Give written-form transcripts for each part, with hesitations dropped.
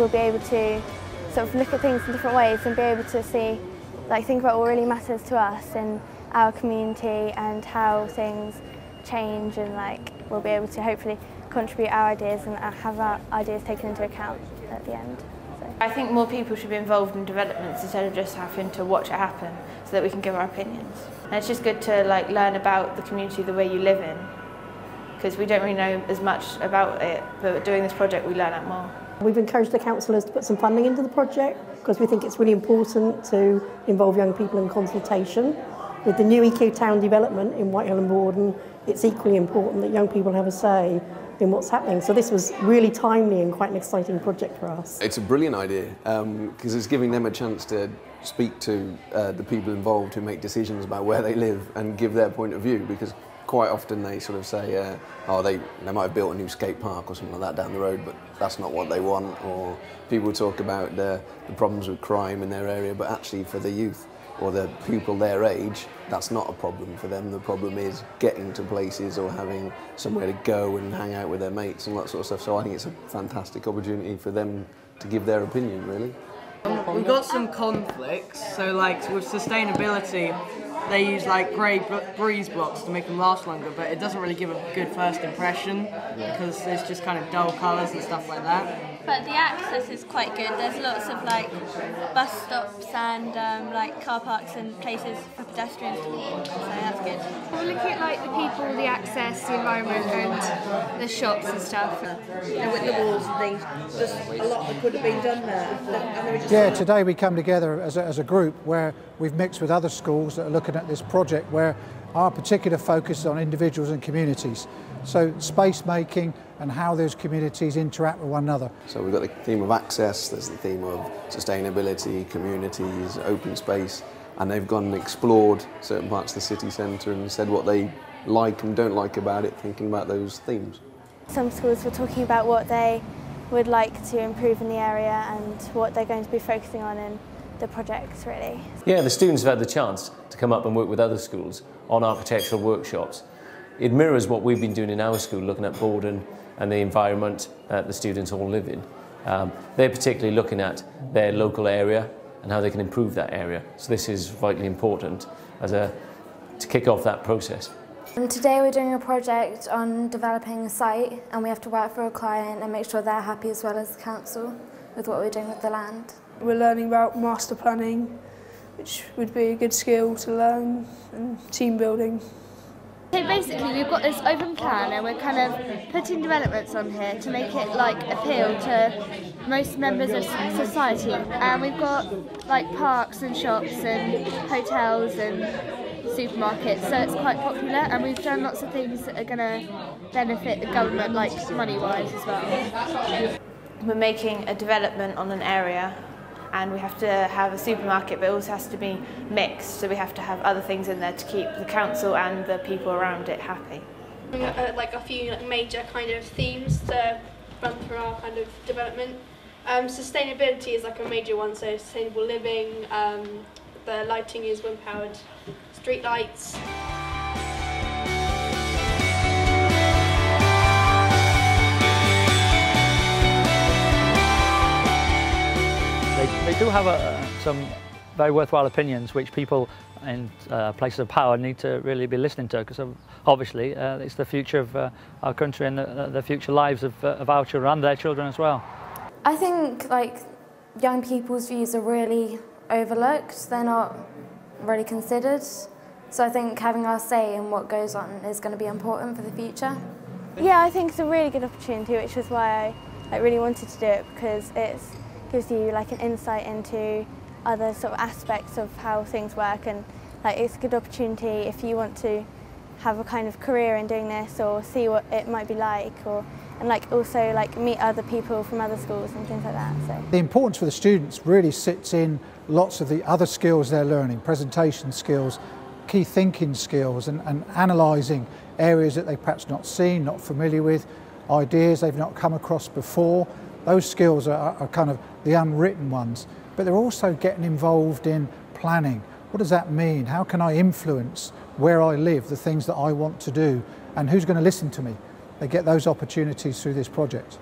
we'll be able to sort of look at things in different ways and be able to see, like, think about what really matters to us in our community and how things change, and like we'll be able to hopefully contribute our ideas and have our ideas taken into account at the end. So. I think more people should be involved in developments instead of just having to watch it happen, so that we can give our opinions. And it's just good to like learn about the community the way you live in, because we don't really know as much about it, but doing this project we learn out more. We've encouraged the councillors to put some funding into the project because we think it's really important to involve young people in consultation. With the new Eco Town development in Whitehall and Borden, it's equally important that young people have a say in what's happening. So this was really timely and quite an exciting project for us. It's a brilliant idea because it's giving them a chance to speak to the people involved who make decisions about where they live and give their point of view, because quite often they sort of say, oh, they might have built a new skate park or something like that down the road, but that's not what they want. Or people talk about the problems with crime in their area, but actually for the youth or the people their age, that's not a problem for them. The problem is getting to places or having somewhere to go and hang out with their mates and that sort of stuff. So I think it's a fantastic opportunity for them to give their opinion, really. We've got some conflicts, so like with sustainability, they use like grey breeze blocks to make them last longer, but it doesn't really give a good first impression because it's just kind of dull colours and stuff like that. But the access is quite good. There's lots of like bus stops and like car parks and places for pedestrians to walk, so that's good. We're looking at like the people, the access, the environment and the shops and stuff. And with the walls and things, there's a lot that could have been done there. Yeah, today we come together as a group where we've mixed with other schools that are looking at this project where our particular focus is on individuals and communities. So space making and how those communities interact with one another. So we've got the theme of access, there's the theme of sustainability, communities, open space, and they've gone and explored certain parts of the city centre and said what they like and don't like about it, thinking about those themes. Some schools were talking about what they would like to improve in the area and what they're going to be focusing on in the projects, really. Yeah, the students have had the chance to come up and work with other schools on architectural workshops. It mirrors what we've been doing in our school, looking at Borden and the environment that the students all live in. They're particularly looking at their local area and how they can improve that area. So this is vitally important to kick off that process. And today we're doing a project on developing a site, and we have to work for a client and make sure they're happy as well as the council with what we're doing with the land. We're learning about master planning, which would be a good skill to learn, and team building. So basically we've got this open plan and we're kind of putting developments on here to make it like appeal to most members of society. And we've got like parks and shops and hotels and supermarkets, so it's quite popular, and we've done lots of things that are going to benefit the government, like money-wise as well. We're making a development on an area, and we have to have a supermarket, but it also has to be mixed, so we have to have other things in there to keep the council and the people around it happy. Like a few major kind of themes to run through our kind of development. Sustainability is like a major one, so sustainable living, the lighting is wind-powered street lights. They do have some very worthwhile opinions which people in places of power need to really be listening to, because obviously it's the future of our country and the future lives of our children and their children as well. I think like young people's views are really overlooked, they're not really considered, so I think having our say in what goes on is going to be important for the future. Yeah, I think it's a really good opportunity, which is why I really wanted to do it, because it gives you like an insight into other sort of aspects of how things work, and like it's a good opportunity if you want to have a kind of career in doing this or see what it might be like, and like also like meet other people from other schools and things like that. So the importance for the students really sits in lots of the other skills they're learning, presentation skills, key thinking skills, and analysing areas that they've perhaps not seen, not familiar with, ideas they've not come across before. Those skills are kind of the unwritten ones, but they're also getting involved in planning. What does that mean? How can I influence where I live, the things that I want to do, and who's going to listen to me? They get those opportunities through this project.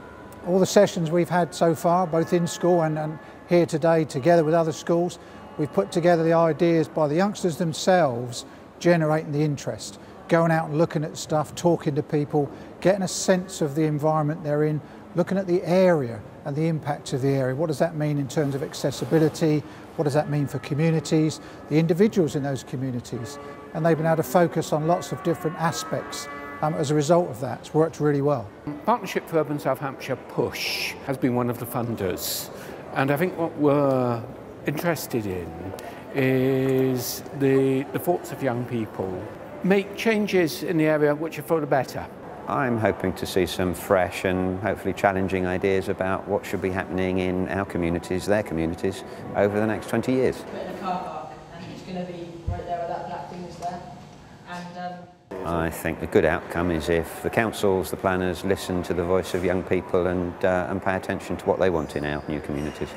All the sessions we've had so far, both in school and here today together with other schools, we've put together the ideas by the youngsters themselves, generating the interest, going out and looking at stuff, talking to people, getting a sense of the environment they're in, looking at the area and the impact of the area. What does that mean in terms of accessibility? What does that mean for communities, the individuals in those communities? And they've been able to focus on lots of different aspects as a result of that. It's worked really well. Partnership for Urban South Hampshire Push has been one of the funders, and I think what we're interested in is the thoughts of young people. Make changes in the area which are for the better. I'm hoping to see some fresh and hopefully challenging ideas about what should be happening in our communities, their communities, over the next 20 years. In a car park, and it's going to be right there where that black thing is there. And I think a good outcome is if the councils, the planners, listen to the voice of young people and pay attention to what they want in our new communities.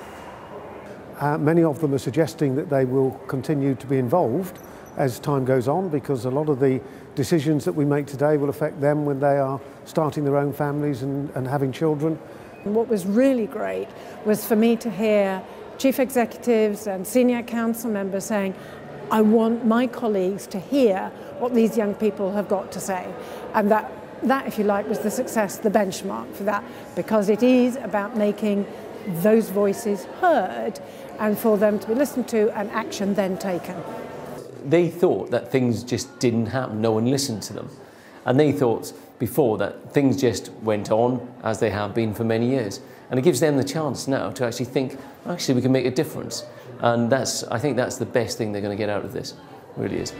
Many of them are suggesting that they will continue to be involved as time goes on, because a lot of the decisions that we make today will affect them when they are starting their own families and having children. What was really great was for me to hear chief executives and senior council members saying, I want my colleagues to hear what these young people have got to say. And that, if you like, was the success, the benchmark for that, because it is about making those voices heard and for them to be listened to and action then taken. They thought that things just didn't happen, no one listened to them. And they thought before that things just went on as they have been for many years. And it gives them the chance now to actually think, actually we can make a difference. And I think that's the best thing they're going to get out of this, it really is.